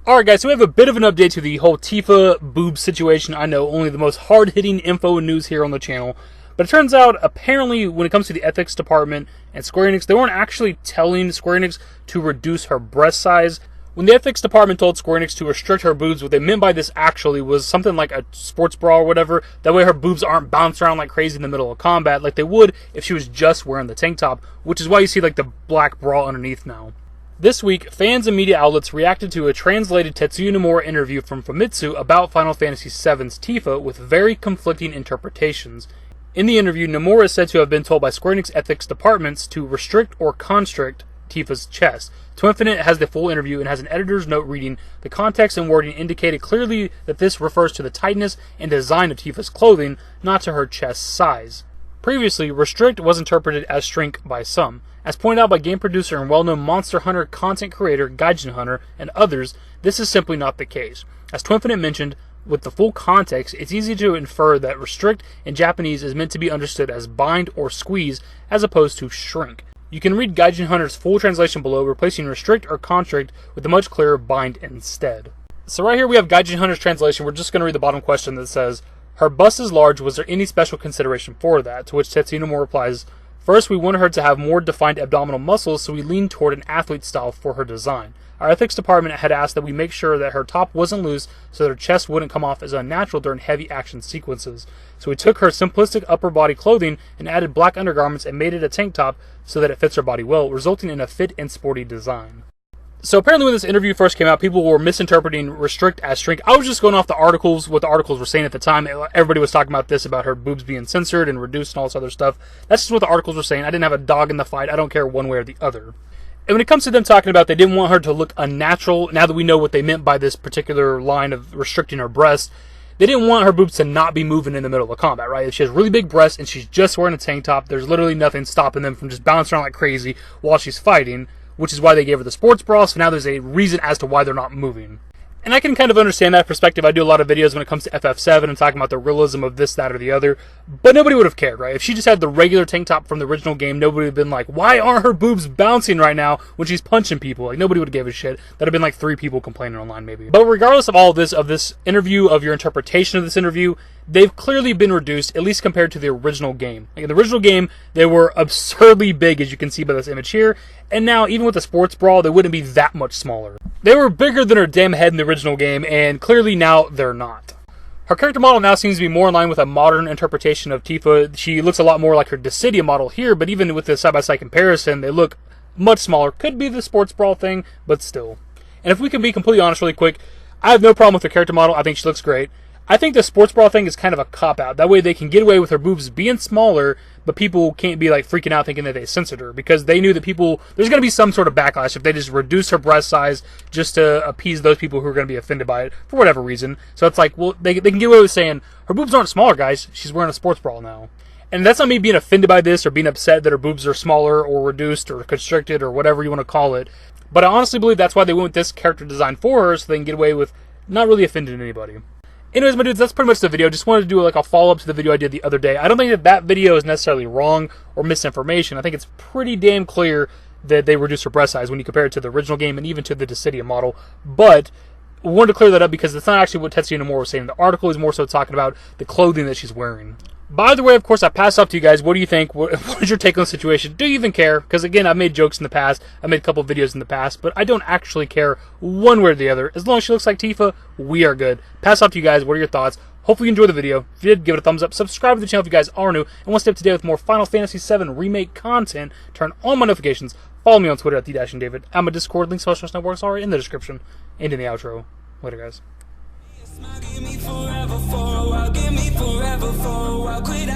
Alright guys, so we have a bit of an update to the whole Tifa boob situation. I know, only the most hard-hitting info and news here on the channel. But it turns out, apparently, when it comes to the ethics department and Square Enix, they weren't actually telling Square Enix to reduce her breast size. When the ethics department told Square Enix to restrict her boobs, what they meant by this actually was something like a sports bra or whatever. That way her boobs aren't bounced around like crazy in the middle of combat like they would if she was just wearing the tank top, which is why you see like the black bra underneath now. This week, fans and media outlets reacted to a translated Tetsuya Nomura interview from Famitsu about Final Fantasy VII's Tifa with very conflicting interpretations. In the interview, Nomura is said to have been told by Square Enix ethics departments to restrict or constrict Tifa's chest. Twinfinite has the full interview and has an editor's note reading, "The context and wording indicated clearly that this refers to the tightness and design of Tifa's clothing, not to her chest size." Previously, restrict was interpreted as shrink by some. As pointed out by game producer and well-known Monster Hunter content creator Gaijin Hunter and others, this is simply not the case. As Twinfinite mentioned, with the full context, it's easy to infer that restrict in Japanese is meant to be understood as bind or squeeze as opposed to shrink. You can read Gaijin Hunter's full translation below, replacing restrict or constrict with the much clearer bind instead. So right here we have Gaijin Hunter's translation. We're just going to read the bottom question that says, "Her bust is large, was there any special consideration for that?" To which Tetsuya Nomura replies, "First, we wanted her to have more defined abdominal muscles, so we leaned toward an athlete style for her design. Our ethics department had asked that we make sure that her top wasn't loose so that her chest wouldn't come off as unnatural during heavy action sequences. So we took her simplistic upper body clothing and added black undergarments and made it a tank top so that it fits her body well, resulting in a fit and sporty design." So apparently when this interview first came out, people were misinterpreting restrict as shrink. I was just going off the articles, what the articles were saying at the time. Everybody was talking about this, about her boobs being censored and reduced and all this other stuff. That's just what the articles were saying. I didn't have a dog in the fight. I don't care one way or the other. And when it comes to them talking about they didn't want her to look unnatural, now that we know what they meant by this particular line of restricting her breasts, they didn't want her boobs to not be moving in the middle of combat, right? If she has really big breasts and she's just wearing a tank top, there's literally nothing stopping them from just bouncing around like crazy while she's fighting, which is why they gave her the sports bra, so now there's a reason as to why they're not moving. And I can kind of understand that perspective. I do a lot of videos when it comes to FF7 and talking about the realism of this, that, or the other. But nobody would have cared, right? If she just had the regular tank top from the original game, nobody would have been like, why aren't her boobs bouncing right now when she's punching people? Like, nobody would have given a shit. That would have been like 3 people complaining online, maybe. But regardless of all of this interview, of your interpretation of this interview, they've clearly been reduced, at least compared to the original game. Like in the original game, they were absurdly big, as you can see by this image here. And now, even with the sports bra, they wouldn't be that much smaller. They were bigger than her damn head in the original game, and clearly now they're not. Her character model now seems to be more in line with a modern interpretation of Tifa. She looks a lot more like her Dissidia model here, but even with the side-by-side comparison, they look much smaller. Could be the sports bra thing, but still. And if we can be completely honest really quick, I have no problem with her character model. I think she looks great. I think the sports bra thing is kind of a cop-out. That way they can get away with her boobs being smaller, but people can't be like freaking out thinking that they censored her, because they knew that there's going to be some sort of backlash if they just reduce her breast size just to appease those people who are going to be offended by it for whatever reason. So it's like, well, they can get away with saying, her boobs aren't smaller, guys. She's wearing a sports bra now. And that's not me being offended by this or being upset that her boobs are smaller or reduced or constricted or whatever you want to call it. But I honestly believe that's why they went with this character design for her, so they can get away with not really offending anybody. Anyways, my dudes, that's pretty much the video. Just wanted to do like a follow-up to the video I did the other day. I don't think that video is necessarily wrong or misinformation. I think it's pretty damn clear that they reduced her breast size when you compare it to the original game and even to the Dissidia model. But we wanted to clear that up because it's not actually what Tetsuya Nomura was saying. The article is more so talking about the clothing that she's wearing. By the way, of course, I pass off to you guys. What do you think? What is your take on the situation? Do you even care? Because, again, I've made jokes in the past. I've made a couple of videos in the past. But I don't actually care one way or the other. As long as she looks like Tifa, we are good. Pass off to you guys. What are your thoughts? Hopefully you enjoyed the video. If you did, give it a thumbs up. Subscribe to the channel if you guys are new and want to stay up to date with more Final Fantasy VII Remake content. Turn on my notifications. Follow me on Twitter at @the-david. I'm a Discord. Links to my social networks are in the description and in the outro. Later, guys. Give me forever for a while, give me forever for a while. Quit